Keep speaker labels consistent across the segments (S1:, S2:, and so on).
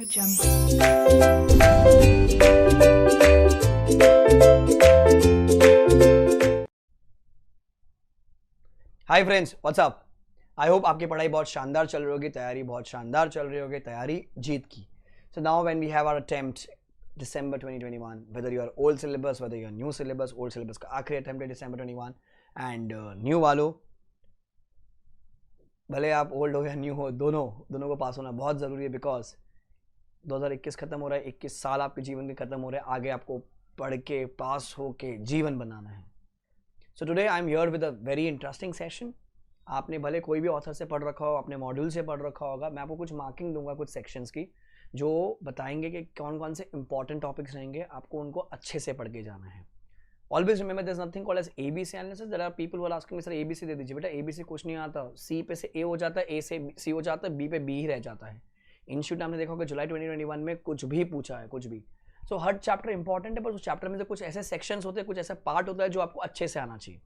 S1: Hi friends, what's up. I hope आपकी पढ़ाई बहुत शानदार चल रही होगी, तैयारी बहुत शानदार चल रही होगी, तैयारी जीत की। So now when we have our attempt December 2021, whether you are old syllabus, whether you are new syllabus, old syllabus का आखिरी अटेम्प्ट है December 21 एंड न्यू वालों, भले आप ओल्ड हो या न्यू हो, दोनों को पास होना बहुत ज़रूरी है। बिकॉज 2021 खत्म हो रहा है, 21 साल आपके जीवन के खत्म हो रहे हैं, आगे आपको पढ़ के पास हो के जीवन बनाना है। So today I am here with a very interesting session. आपने भले कोई भी ऑथर से पढ़ रखा हो, अपने मॉड्यूल से पढ़ रखा होगा, मैं आपको कुछ मार्किंग दूंगा कुछ सेक्शंस की, जो बताएंगे कि कौन कौन से इंपॉर्टेंट टॉपिक्स रहेंगे, आपको उनको अच्छे से पढ़ के जाना है। Always remember there is nothing called as ABC analysis. There are people who are asking me sir ABC दे दीजिए। बेटा एबीसी कुछ नहीं आता, सी पे से ए हो जाता है, ए से सी हो जाता है, बी पे बी ही रह जाता है। इंस्टीट्यूट आपने देखा होगा जुलाई 2021 में कुछ भी पूछा है, कुछ भी। सो हर चैप्टर इंपॉर्टेंट है, पर उस चैप्टर में से कुछ ऐसे सेक्शंस होते हैं, कुछ ऐसा पार्ट होता है जो आपको अच्छे से आना चाहिए।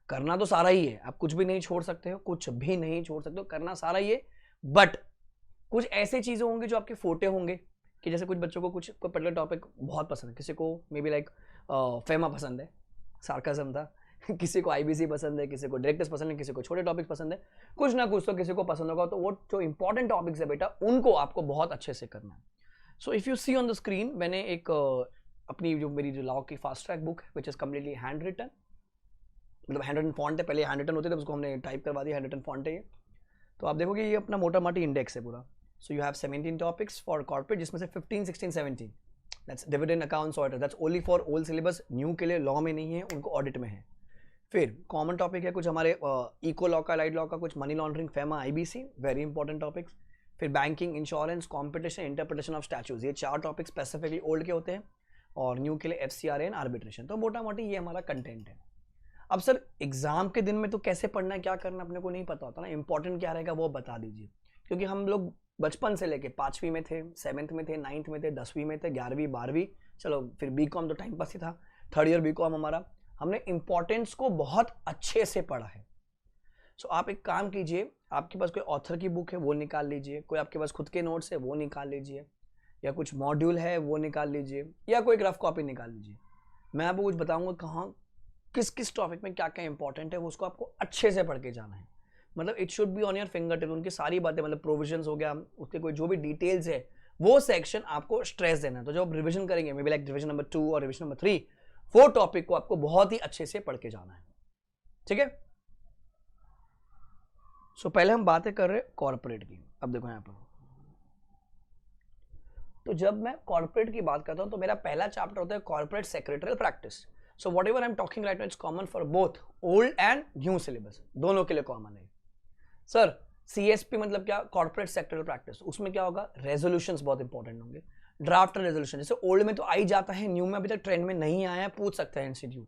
S1: करना तो सारा ही है, आप कुछ भी नहीं छोड़ सकते हो, कुछ भी नहीं छोड़ सकते हो, करना सारा ही है। बट कुछ ऐसे चीजें होंगी जो आपके फोटे होंगे, कि जैसे कुछ बच्चों को कुछ कोई पर्टिकुलर टॉपिक बहुत पसंद है, किसी को मे बी लाइक फेमा पसंद है, सार्काज्म था किसी को आईबीसी पसंद है, किसी को डायरेक्टर्स पसंद है, किसी को छोटे टॉपिक्स पसंद है, कुछ ना कुछ तो किसी को पसंद होगा। तो वो जो इंपॉर्टेंट टॉपिक्स है बेटा, उनको आपको बहुत अच्छे से करना है। So if you see on the screen, मैंने एक अपनी जो मेरी जो लॉ की फास्ट ट्रैक बुक है which is completely hand written, मतलब हैंड रिटन फॉन्ट है, पहले हैंड रिटन होते थे, उसको हमने टाइप करवा दिया, हैंड रिटन फॉन्ट है ये। तो आप देखोगे ये अपना मोटा माटी इंडेक्स है पूरा। So you have 17 topics for corporate, जिसमें से 15, 16, 17 that's dividend accounts audit, that's only for old syllabus. New के लिए लॉ में नहीं है, उनको ऑडिट में है। फिर कॉमन टॉपिक है कुछ हमारे इको लॉ का, लाइट लॉ का, कुछ money laundering, FEMA, IBC, very important topics. फिर banking, insurance, competition, interpretation of statutes, ये 4 टॉपिक स्पेसिफिकली ओल्ड के होते हैं, और न्यू के लिए एफसीआरए एंड आर्बिट्रेशन। तो मोटा मोटी ये हमारा कंटेंट है। अब सर एग्जाम के दिन में तो कैसे पढ़ना है, क्या करना अपने को नहीं पता होता ना, इंपॉर्टेंट क्या रहेगा वो बता दीजिए। क्योंकि हम लोग बचपन से लेके 5वीं में थे, 7th में थे, 9th में थे, 10वीं में थे, 11वीं, 12वीं, चलो फिर बीकॉम तो टाइम पास ही था, 3rd ईयर बीकॉम हमारा, हमने इंपॉर्टेंस को बहुत अच्छे से पढ़ा है। सो आप एक काम कीजिए, आपके पास कोई ऑथर की बुक है वो निकाल लीजिए, कोई आपके पास खुद के नोट्स है वो निकाल लीजिए, या कुछ मॉड्यूल है वो निकाल लीजिए, या कोई रफ कॉपी निकाल लीजिए। मैं आपको कुछ बताऊंगा कहाँ किस किस टॉपिक में क्या क्या इंपॉर्टेंट है, वो उसको आपको अच्छे से पढ़ के जाना है। मतलब it should be on your finger tip, उनकी सारी बातें, मतलब प्रोविजंस हो गया, उसके कोई जो भी डिटेल्स है, वो सेक्शन आपको स्ट्रेस देना है। तो जब आप रिविजन करेंगे, may be like revision number 2 और रिविजन नंबर 3, वो टॉपिक को आपको बहुत ही अच्छे से पढ़ के जाना है, ठीक है। सो पहले हम बातें कर रहे हैं कॉर्पोरेट की। अब देखो यहाँ पर, तो जब मैं कॉर्पोरेट की बात करता हूं तो मेरा पहला चैप्टर होता है corporate secretarial practice. So what ever I am talking right now it's common for both old and new syllabus, दोनों के लिए कॉमन है। सर सीएसपी मतलब क्या, कॉर्पोरेट सेक्रेटरियल प्रैक्टिस, उसमें क्या होगा, रेजोल्यूशंस बहुत इंपॉर्टेंट होंगे, ड्राफ्ट रेजोल्यूशन, जैसे ओल्ड में तो आ ही जाता है, न्यू में अभी तक ट्रेंड में नहीं आया है, पूछ सकते हैं इंस्टीट्यूट।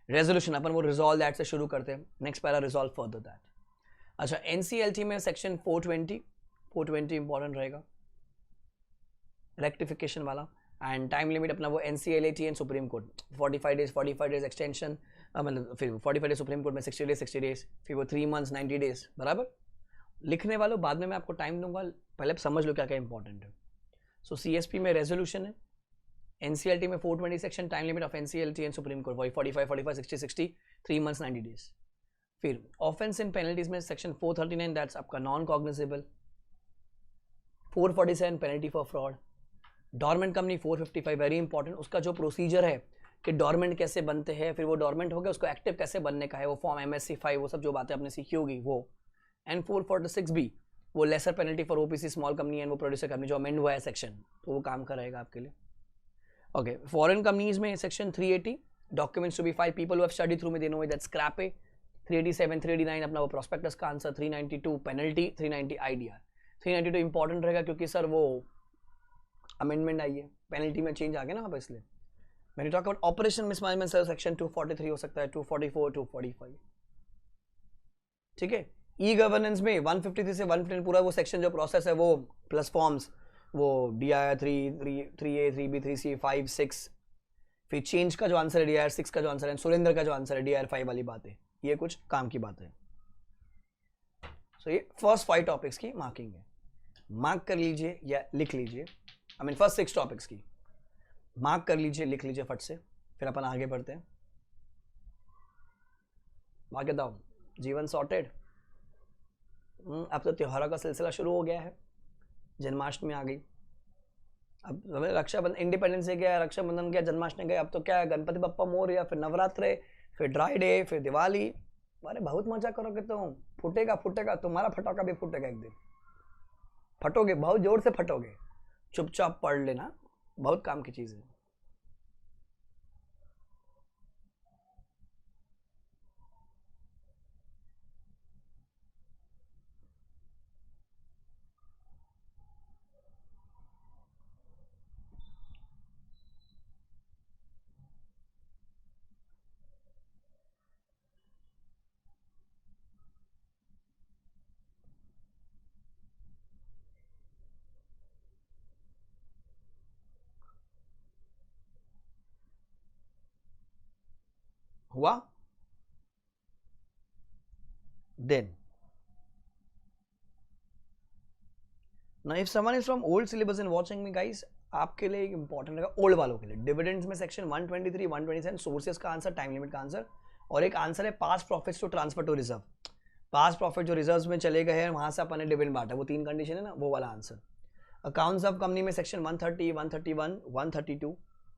S1: रेजोल्यूशन अपन वो रिजॉल्व दैट से शुरू करते हैं, next para resolve further that. अच्छा एनसीएलटी में सेक्शन 420 इंपॉर्टेंट रहेगा, रेक्टिफिकेशन वाला, एंड टाइम लिमिट अपना वो NCLT and supreme court 45 days extension, मतलब फिर 45 डेज सुप्रीम कोर्ट में 60 डेज, फिर वो 3 months 90 डेज, बराबर। लिखने वालों बाद में मैं आपको टाइम दूंगा, पहले समझ लो क्या क्या इंपॉर्टेंट है। सो सीएसपी में रेजोल्यूशन है, एनसीएलटी में 420 section, time limit of NCLT and supreme court वही 45 60 3 months 90 डेज। फिर ऑफेंस एंड पेनल्टीज में सेक्शन 439 दैट्स आपका non cognizable, 447 penalty for fraud, dormant company 455 very important, उसका जो प्रोसीजर है कि डॉर्मेंट कैसे बनते हैं, फिर वो डॉर्मेंट हो गया उसको एक्टिव कैसे बनने का है, वो फॉर्म MSC 5, वो सब जो बातें आपने सीखी होगी वो। एंड 446B वो lesser penalty for OPC small company and वो प्रोड्यूसर कंपनी, जो अमेंड हुआ है सेक्शन, तो वो काम करेगा आपके लिए। ओके फॉरेन कंपनीज में section 380 documents to be file, people who have studied through में दे नो दैट स्क्रैप है। 387 389 अपना वो प्रोस्पेक्टस का आंसर, 392 पेनल्टी, 390 आईडीआर। 392 इंपॉर्टेंट रहेगा क्योंकि सर वो अमेंडमेंट आई है, पेनल्टी में चेंज आ गया ना वहाँ पर, इसलिए। मैंने talk about operation mismanagement sir section 243 हो सकता है, 244 245, ठीक है। ई गवर्नेंस में 153 से 115 पूरा वो सेक्शन जो प्रोसेस है, वो प्लस फॉर्म्स, वो DIR 3A 3B 3C 5 6, फिर चेंज का जो आंसर है DIR 6 का जो आंसर है, सुरेंद्र का जो आंसर है DIR 5 वाली बात है, ये कुछ काम की बात है। सो ये फर्स्ट 5 टॉपिक्स की मार्किंग है, मार्क कर लीजिए या लिख लीजिए। आई मीन फर्स्ट 6 टॉपिक्स की मार्क कर लीजिए, लिख लीजिए फट से, फिर अपन आगे बढ़ते हैं। बाकी बताओ, जीवन सॉर्टेड। अब तो त्योहारों का सिलसिला शुरू हो गया है, जन्माष्टमी आ गई, अब रक्षाबंधन, इंडिपेंडेंस डे गया, रक्षाबंधन गया, जन्माष्टमी गया, अब तो क्या है, गणपति बप्पा मोरया, फिर नवरात्रे, फिर ड्राई डे, फिर दिवाली। अरे बहुत मजा करोगे तुम, फूटेगा फूटेगा, तुम्हारा फटाका भी फूटेगा एक दिन, फटोगे, बहुत जोर से फटोगे। चुपचाप पढ़ लेना, बहुत काम की चीज है। हुआ then now if someone is from old syllabus and watching me guys, आपके लिए एक इंपॉर्टेंट रहेगा ओल्ड वालों के लिए। डिविडेंड्स में सेक्शन 123 127 सोर्सेस का आंसर, टाइम लिमिट का आंसर, और एक आंसर है past profits to transfer to reserve. Past profit जो रिजर्व में चले गए हैं वहां से अपन ने डिविडेंड बांटा, वो 3 कंडीशन है ना, वो वाला आंसर। अकाउंट्स ऑफ कंपनी में सेक्शन 130 131 132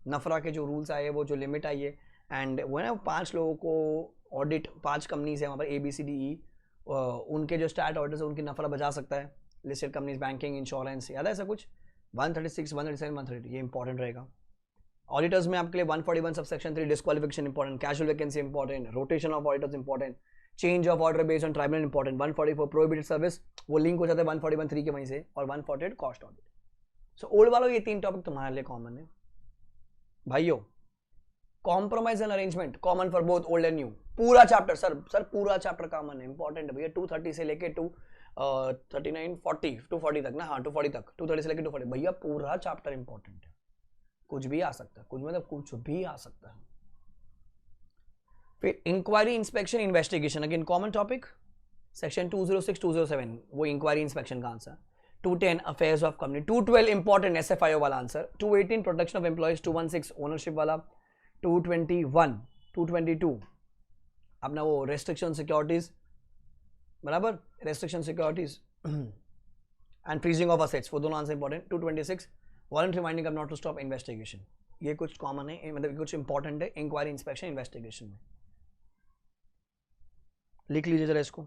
S1: नफरा के जो रूल्स आए, वो जो लिमिट आई है, एंड वो है ना 5 लोगों को ऑडिट, 5 कंपनीज है वहाँ पर ABCDE, उनके जो स्टार्ट ऑर्डर्स है उनकी नफरा बचा सकता है। लिस्टेड कंपनीज, बैंकिंग, इंश्योरेंस, याद है ऐसा कुछ, 136 137 130, ये इंपॉर्टेंट रहेगा। ऑडिटर्स में आपके लिए 141 subsection 3 disqualification important, casual vacancy important, rotation of auditors important, change of order based on tribunal important, 144 prohibited service, वो लिंक हो जाता है 141(3) के वहीं से, और 148 कॉस्ट ऑडिट। सो ओल्ड वालों ये 3 टॉपिक तुम्हारे लिए कॉमन है भाइयों। Compromise and arrangement common for both old and new, पूरा चैप्टर सर पूरा चैप्टर कॉमन है, इंपॉर्टेंट है भैया। 230 से लेके 39 40 240 तक ना, हाँ 240 तक, 230 से लेके 240 भैया, पूरा चैप्टर इंपॉर्टेंट है, कुछ भी आ सकता है, कुछ मतलब कुछ भी आ सकता है। फिर inquiry, inspection, investigation, again common topic, section 206 207 वो इंक्वायरी इंस्पेक्शन का answer. 210 affairs of company, 212 important SFIO वाला answer, 218 protection of employees, 216 ownership वाला, 221 222 अपना वो रेस्ट्रिक्शन सिक्योरिटीज, बराबर, restriction securities and freezing of assets, वो दोनों answer important. 226 voluntary winding up not to stop investigation, ये कुछ कॉमन है, मतलब कुछ इंपॉर्टेंट है इंक्वायरी, इंस्पेक्शन, इन्वेस्टिगेशन में। लिख लीजिए जरा इसको।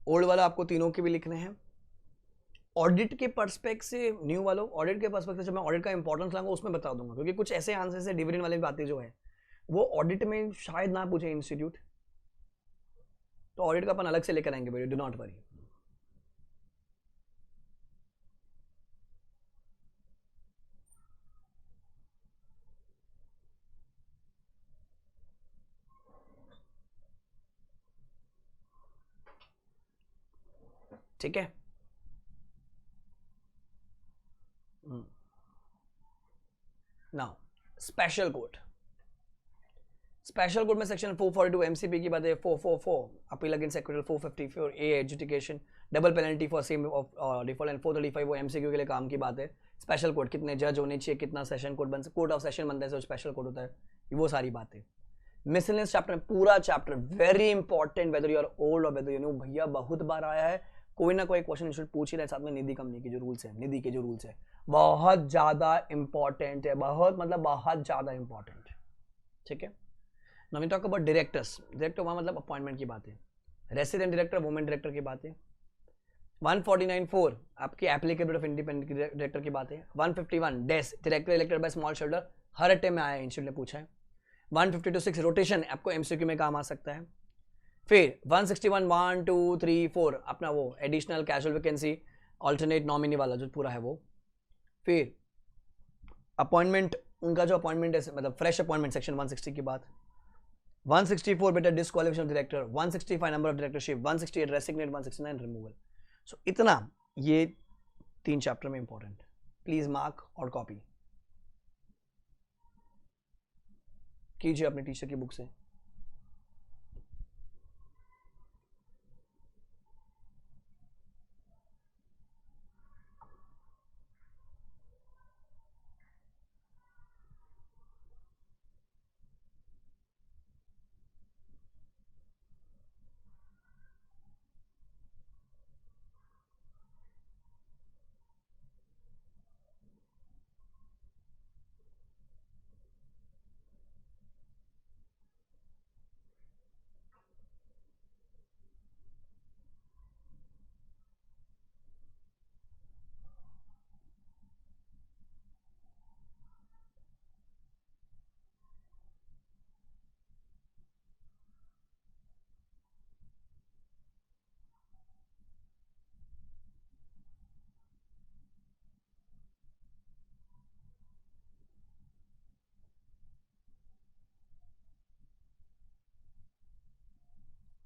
S1: ओल्ड वाला आपको तीनों के भी लिखने हैं। ऑडिट के पर्सपेक्ट से, न्यू वालों ऑडिट के पर्सपेक्ट से, जब मैं ऑडिट का इंपॉर्टेंस लाऊंगा उसमें बता दूंगा, क्योंकि कुछ ऐसे आंसर है डिविडेंड वाली बातें जो है वो ऑडिट में शायद ना पूछे इंस्टीट्यूट, तो ऑडिट का अपन अलग से लेकर आएंगे वीडियो, डू नॉट वरी। ठीक है, now special code, special code में सेक्शन 442 MCP की बात है, 444 appeal against secretary, 454 A education, double penalty for same default, and 435 वो MCQ के लिए काम की बात है। स्पेशल कोड, कितने जज होने चाहिए, कितना सेशन कोड बन, कोर्ट ऑफ सेशन बनता है, जो स्पेशल कोड होता है, वो सारी बातें। मिसलेनियस चैप्टर, पूरा chapter very important, whether you are old और वेदर यू न्यू, भैया बहुत बार आया है, कोई ना कोई क्वेश्चन इंस्टीट्यूट पूछ ही रहे। साथ में निधि कंपनी के जो रूल्स है, निधि के जो रूल्स है बहुत ज्यादा इंपॉर्टेंट है, बहुत मतलब बहुत ज्यादा इंपॉर्टेंट, ठीक है। Now we talk about directors, director वहां मतलब अपॉइंटमेंट की बात है, रेसिडेंट डायरेक्टर, वुमेन डायरेक्टर की बात है। 149(4) आपकी एप्लीकेबल ऑफ इंडिपेंडेंट डायरेक्टर की बात है। 151 डेस director elected by small shareholder, हर टाइम में आया इंस्टीट्यूट ने पूछा है। 152(6) रोटेशन आपको MCQ में काम आ सकता है। फिर 161 1 2 3 4 अपना वो additional casual vacancy, alternate nominee वाला जो पूरा है वो। फिर अपॉइंटमेंट, उनका जो अपॉइंटमेंट है मतलब फ्रेश अपॉइंटमेंट, सेक्शन 160 की बात। 164 बेटा disqualification director, 165 number of directorship, 168 resignate, 169 removal. So इतना ये 3 चैप्टर में इंपॉर्टेंट, प्लीज मार्क और कॉपी। कीजिए अपने टीचर की बुक से।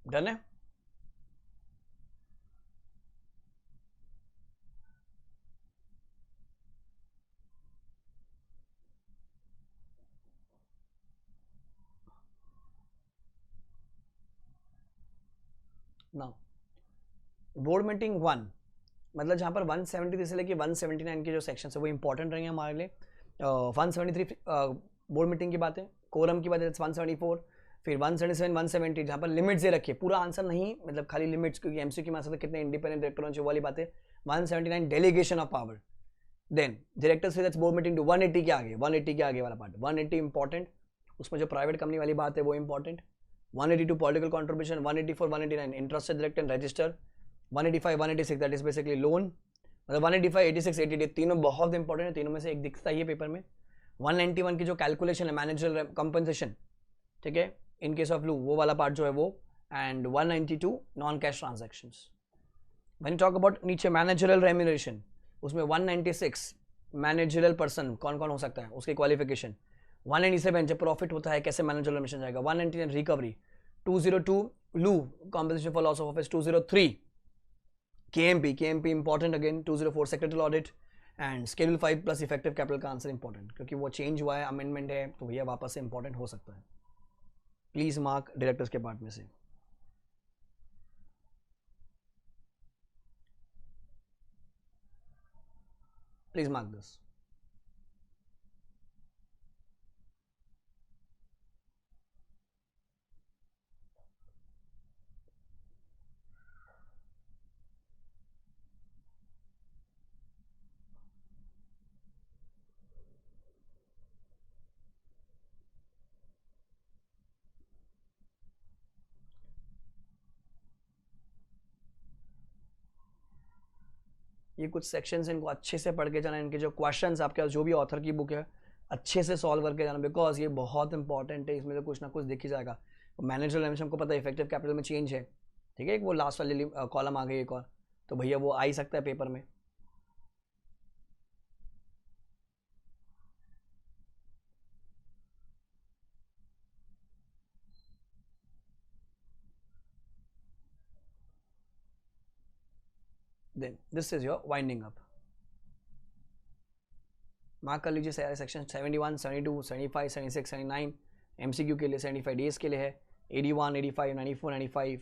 S1: डन है। नाउ बोर्ड मीटिंग 1, मतलब जहाँ पर 173 से लेके 179 के जो सेक्शन है वो इंपॉर्टेंट रहेंगे हमारे लिए। 173 बोर्ड मीटिंग की बात है, कोरम की बात है 174, फिर 177 170 जहाँ पर लिमिट्स दे रखी है, पूरा आंसर नहीं, मतलब खाली लिमिट्स, क्योंकि एमसीक्यू में आ सकता है कितने इंडिपेंडेंट डायरेक्टर होने चाहिए वाली बात है। 179 delegation of power, then directors से बोर्ड मीटिंग टू 180 के आगे, 180 के आगे वाला पार्ट 180 इंपॉर्टेंट, उसमें जो प्राइवेट कंपनी वाली बात है वो important. 182 political contribution, 184 189 interested director and register, 185 186 that is basically loan, मतलब 185 86 88 तीनों बहुत इंपॉर्टेंट है, तीनों में से एक दिखता ही है पेपर में। 191 की जो कैलकुलेशन है मैनेजर कंपनसेशन, ठीक है, इन केस ऑफ लू वो वाला पार्ट जो है वो, and 192 non cash transactions. When you talk about नीचे मैनेजरल रेम्यूनरेशन, उसमें 196 मैनेजरल पर्सन कौन कौन हो सकता है उसकी क्वालिफिकेशन, 197 जब प्रॉफिट होता है कैसे मैनेजरल रेम्यूनरेशन जाएगा, 199 रिकवरी, 202 लू compensation for loss of office, 203 KMP important again, 204 secretary audit, and schedule 5 plus effective capital का आंसर इंपॉर्टेंट, क्योंकि वो चेंज हुआ है, अमेंडमेंट है, तो भैया वापस से इंपॉर्टेंट हो सकता है। प्लीज मार्क डायरेक्टर्स के पार्ट में से। Please mark this. ये कुछ सेक्शंस इनको अच्छे से पढ़ के जाना, इनके जो क्वेश्चंस आपके पास जो भी ऑथर की बुक है अच्छे से सॉल्व करके जाना, बिकॉज ये बहुत इंपॉर्टेंट है, इसमें तो कुछ ना कुछ दिख ही जाएगा। मैनेजर रेम्यूनरेशन हमको पता है, इफेक्टिव कैपिटल में चेंज है, ठीक है, वो लास्ट वाली कॉलम आ गई एक और, तो भैया वो आ ही सकता है पेपर में। Then this is your winding up. Mark कर लीजिए सारे सेक्शन 71 72 75 76 79, एमसीक्यू के लिए 75 डेज के लिए है, 81 85 94 95,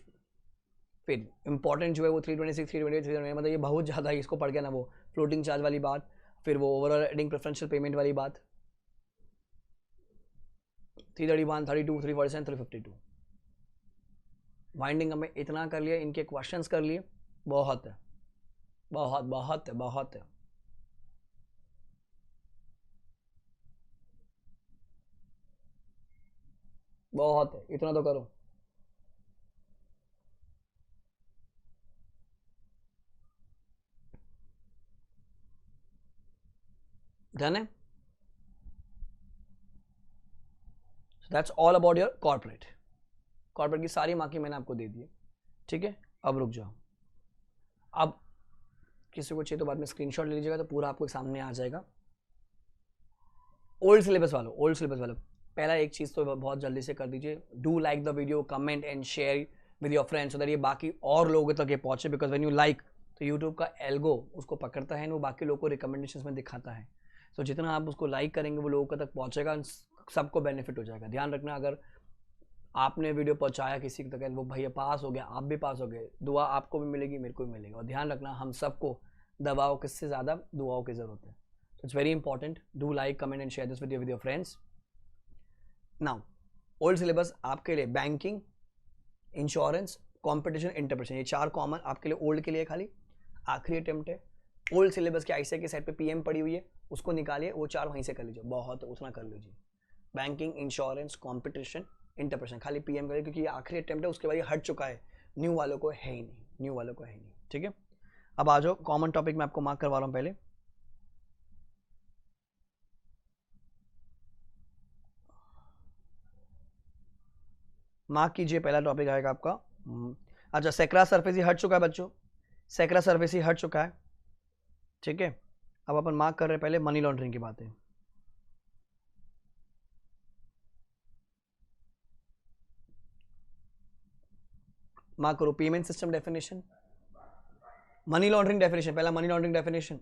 S1: फिर इंपॉर्टेंट जो है वो 326 328 329, मतलब ये बहुत ज़्यादा है, इसको पढ़ के ना वो फ्लोटिंग चार्ज वाली बात, फिर वो ओवरऑल एडिंग प्रेफरेंशियल पेमेंट वाली बात, 331 32 347 352। वाइंडिंग में इतना कर लिया, इनके क्वेश्चंस कर लिए, बहुत है, बहुत बहुत है, बहुत है। बहुत है, इतना तो करो। डन है। That's all about your corporate. Corporate की सारी मार्किंग मैंने आपको दे दी है, ठीक है। अब रुक जाओ, अब किसी को चाहिए तो बाद में स्क्रीनशॉट ले लीजिएगा, तो पूरा आपको सामने आ जाएगा। ओल्ड सिलेबस वालों पहला एक चीज़ तो बहुत जल्दी से कर दीजिए, do like the video, comment and share with your friends, so that ये बाकी और लोगों तक ये पहुंचे, बिकॉज व्हेन यू लाइक तो यूट्यूब का एल्गो उसको पकड़ता है, वो बाकी लोगों को रिकमेंडेशन में दिखाता है, तो जितना आप उसको लाइक करेंगे वो लोगों तक पहुंचेगा, सबको बेनिफिट हो जाएगा। ध्यान रखना, अगर आपने वीडियो पहुंचाया किसी तक, वो भैया पास हो गया, आप भी पास हो गए, दुआ आपको भी मिलेगी, मेरे को भी मिलेगी। और ध्यान रखना, हम सबको दवाओं किससे ज़्यादा दुआओं की ज़रूरत है। तो it's very important, do like, comment and share this video with your friends. Now old syllabus आपके लिए बैंकिंग, इंश्योरेंस, कॉम्पिटिशन, इंटरप्रेशन, ये 4 कॉमन आपके लिए ओल्ड के लिए खाली आखिरी अटेम्प्ट है। ओल्ड सिलेबस के आईसीआई की साइड पे पीएम पड़ी हुई है, उसको निकालिए, वो 4 वहीं से कर लीजिए, बहुत उतना कर लीजिए। बैंकिंग, इंश्योरेंस, कॉम्पिटिशन, इंटरप्रेशन खाली पीएम करिए, क्योंकि ये आखिरी अटेम्प्ट है, उसके बाद ये हट चुका है, न्यू वालों को है ही नहीं, न्यू वालों को है ही नहीं। ठीक है, अब आ जाओ कॉमन टॉपिक में आपको मार्क करवा रहा हूं। पहले मार्क कीजिए, पहला टॉपिक आएगा आपका, अच्छा सेक्रा सरफेसी हट चुका है बच्चों, सेक्रा सरफेसी हट चुका है। ठीक है, अब अपन मार्क कर रहे हैं पहले मनी लॉन्ड्रिंग की बातें। मार्क करो payment system definition, money laundering definition, पहला money laundering definition,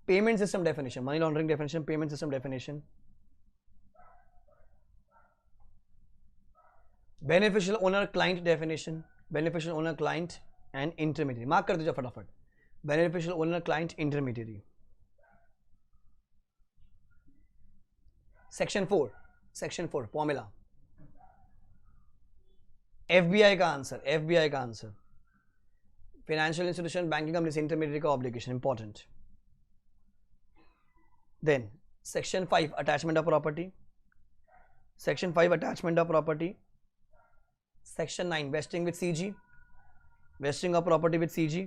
S1: payment system definition, money laundering definition, payment system definition, beneficial owner client definition, beneficial owner client and intermediary. Mark कर दीजिए फटाफट, beneficial owner client intermediary. Section 4 formula, FBI का answer, FBI का answer, financial institution, banking company, intermediary का obligation, important. Then section 5 attachment of property, section 5 attachment of property, section 9 wasting with CG, vesting of property with CG.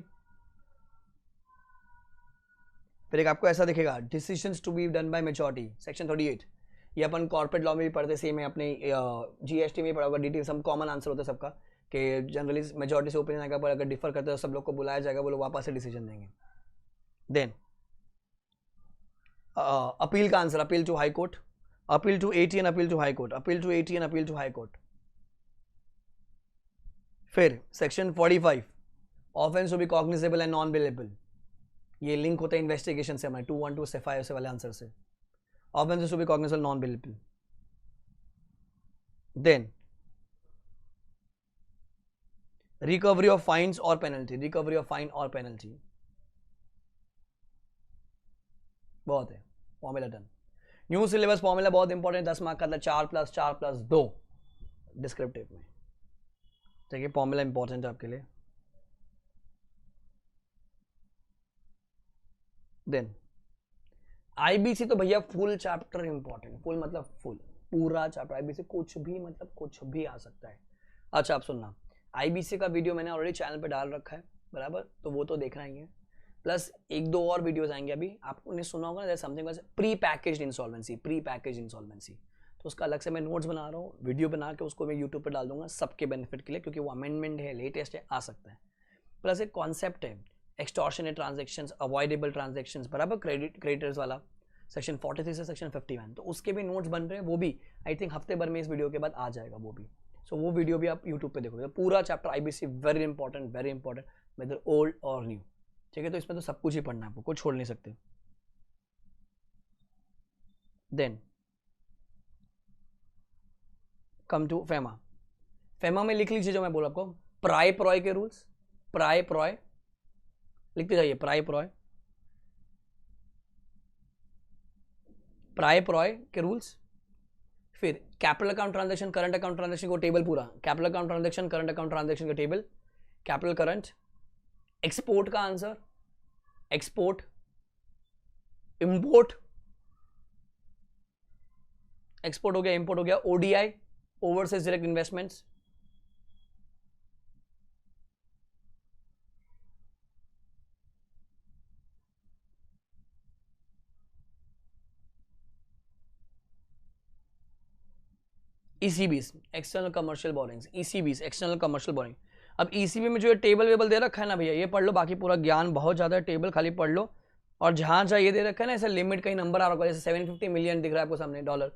S1: फिर एक आपको ऐसा दिखेगा, decisions to be done by majority, section 38, ये अपन corporate law में भी पढ़ते, सेम है, अपने जीएसटी में भी पढ़ा होगा, डिटेल सब कॉमन आंसर होता है सबका, कि जनरली मेजॉरिटी से ओपिनियन आएगा, पर अगर डिफर करते हैं तो सब लोग को बुलाया जाएगा, वो लोग वापस से डिसीजन देंगे। देन अपील का answer, appeal to high court, appeal to AT and appeal to high court, appeal to AT and appeal to high court. फिर section 45 offence to be cognizable and non bailable, ये link होता है investigation से, हमारे 212 से 5 से वाले answer से, offence to be cognizable non bailable. Then recovery of fines और पेनल्टी, रिकवरी ऑफ फाइन और पेनल्टी, बहुत है, formula done. New syllabus formula बहुत इंपॉर्टेंट, 10 मार्क का था, 4+4+2 डिस्क्रिप्टिव में। ठीक है, फॉर्मूला इंपॉर्टेंट है आपके लिए। देन आईबीसी तो भैया फुल चैप्टर इंपॉर्टेंट, फुल मतलब फुल, पूरा चैप्टर आईबीसी, कुछ भी मतलब कुछ भी आ सकता है। अच्छा आप सुनना, आईबीसी का वीडियो मैंने ऑलरेडी चैनल पे डाल रखा है, बराबर, तो वो तो देखना ही है, प्लस 1-2 और वीडियोस आएंगे अभी, आपने सुना होगा ना, something pre packaged insolvency, pre packaged insolvency, तो उसका अलग से मैं नोट्स बना रहा हूँ, वीडियो बना के उसको मैं यूट्यूब पर डाल दूंगा सबके बेनिफिट के लिए, क्योंकि वो अमेंडमेंट है, लेटेस्ट है, आ सकता है। प्लस एक कॉन्सेप्ट है एक्सटॉर्शनेट ट्रांजेक्शंस, अवॉइडेबल ट्रांजेक्शंस, बराबर, क्रेडिटर्स वाला, सेक्शन 43 से सेक्शन 51, तो उसके भी नोट्स बन रहे हैं, वो भी आई थिंक हफ्ते भर में इस वीडियो के बाद आ जाएगा वो भी। सो वो वीडियो भी आप यूट्यूब पे देखोगे, पूरा chapter IBC very important whether old और न्यू। ठीक है, तो इसमें तो सब कुछ ही पढ़ना है आपको, कुछ छोड़ नहीं सकते। Then come to FEMA, FEMA में लिख लीजिए जो मैं बोला आपको, प्राय प्रॉय के रूल्स, प्राय प्रॉय लिखते जाइए, प्राय प्रॉय, प्राय प्रॉय के रूल्स। फिर capital account transaction, current account transaction को टेबल पूरा, capital account transaction, current account transaction का टेबल, कैपिटल करंट, एक्सपोर्ट का आंसर, एक्सपोर्ट, इंपोर्ट, एक्सपोर्ट हो गया, इंपोर्ट हो गया, ODI, overseas direct investments, ECBs, external commercial borrowings, ECBs, external commercial borrowing. अब ECB में जो टेबल वेबल दे रखा है ना भैया, ये पढ़ लो, बाकी पूरा ज्ञान बहुत ज्यादा है, टेबल खाली पढ़ लो, और जहां जहां ये दे रखा है ना, ऐसा लिमिट कहीं नंबर आ रहा होगा, जैसे 750 मिलियन दिख रहा है आपको सामने डॉलर,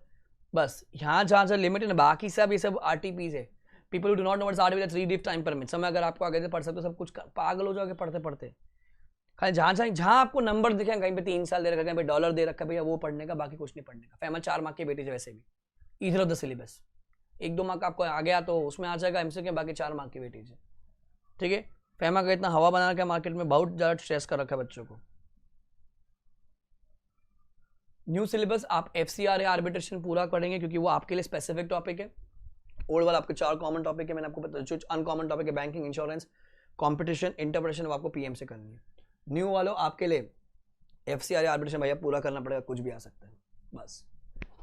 S1: बस यहाँ जहां जहां लिमिट है ना, बाकी सब ये सब आरटीपीस है। People do not know what's RTP, that's read if time permit, समय अगर आपको आगे से पढ़ सकते हो सब कुछ, पागल हो जाओगे पढ़ते पढ़ते। खाली जहाँ आपको नंबर दिखे, कहीं पे 3 साल दे रखा है, कहीं पे डॉलर दे रखा है, भैया वो पढ़ने का, बाकी कुछ नहीं पढ़ने का। फैमा 4 मार्क की बेटी है वैसे भी, इधर उधर सिलेबस 1-2 मार्क आपको आ गया तो उसमें आ जाएगा एमसीक्यू, बाकी 4 मार्क की बेटी है, ठीक है। फैमा का इतना हवा बना रखा है मार्केट में, बहुत ज़्यादा स्ट्रेस कर रखा है बच्चों को। न्यू सिलेबस आप एफसीआर या आर्बिट्रेशन पूरा पढ़ेंगे क्योंकि वो आपके लिए स्पेसिफिक टॉपिक है। ओल्ड वाला आपके 4 कॉमन टॉपिक है, मैंने आपको बताया। जो अनकॉमन टॉपिक है बैंकिंग, इंश्योरेंस, कंपटीशन, इंटरप्रिटेशन, वो आपको पीएम से करनी है। न्यू वालों आपके लिए एफसीआर या आर्बिट्रेशन भैया पूरा करना पड़ेगा, कुछ भी आ सकता है। बस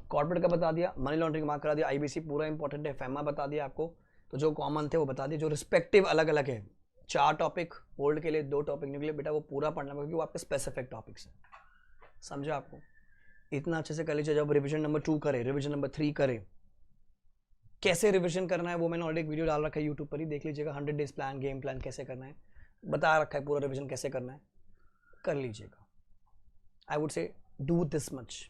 S1: कॉर्पोरेट का बता दिया, मनी लॉन्ड्रिंग मार्क करा दिया, आईबीसी पूरा इंपॉर्टेंट है, फैमा बता दिया आपको। तो जो कॉमन थे वो बता दिए, जो रिस्पेक्टिव अलग अलग है 4 टॉपिक, ओल्ड के लिए 2 टॉपिक, न्यू के लिए बेटा वो पूरा पढ़ना पड़ेगा क्योंकि वो आपके स्पेसिफिक टॉपिक्स हैं। समझा आपको? इतना अच्छे से कर लीजिए। जब रिविजन नंबर 2 करे, रिविजन नंबर 3 करे, कैसे रिविजन करना है वो मैंने ऑलरेडी एक वीडियो डाल रखा है यूट्यूब पर ही, देख लीजिएगा। 100 डेज प्लान, गेम प्लान कैसे करना है बता रखा है, पूरा रिविजन कैसे करना है कर लीजिएगा। I would say do this much,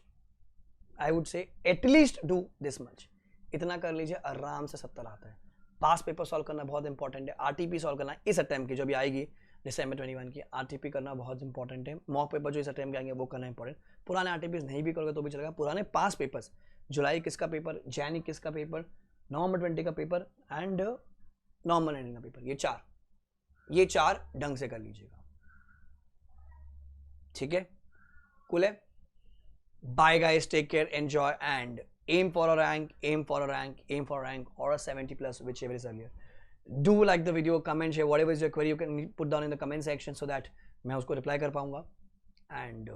S1: I would say at least do this much. इतना कर लीजिए, आराम से 70 आता है। पास पेपर सॉल्व करना बहुत इंपॉर्टेंट है। आरटीपी सॉल्व करना इस अटेम्प्ट की जो भी आएगी दिसंबर 21 की, आरटीपी करना बहुत इंपॉर्टेंट है। मॉक पेपर जो इस अटेम्प्ट के आएंगे वो करना इंपॉर्टेंट। पुराने आरटीपी नहीं भी करोगे तो भी चलेगा। पुराने पास पेपर्स, जुलाई किसका पेपर, जैन किसका पेपर, नवंबर 20 का पेपर एंड नवंबर 19 का पेपर, ये चार ढंग से कर लीजिएगा, ठीक है। कूल है। Bye guys, take care, enjoy and aim for a rank, aim for a rank, aim for a rank or a 70 plus, whichever is earlier. Do like the video, comment, share, whatever is your query you can put down in the comment section so that मैं उसको reply कर पाऊंगा। And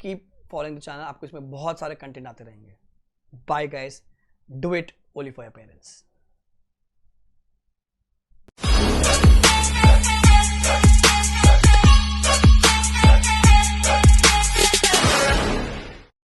S1: keep following the channel, आपको इसमें बहुत सारे content आते रहेंगे। Bye guys, do it only for your parents.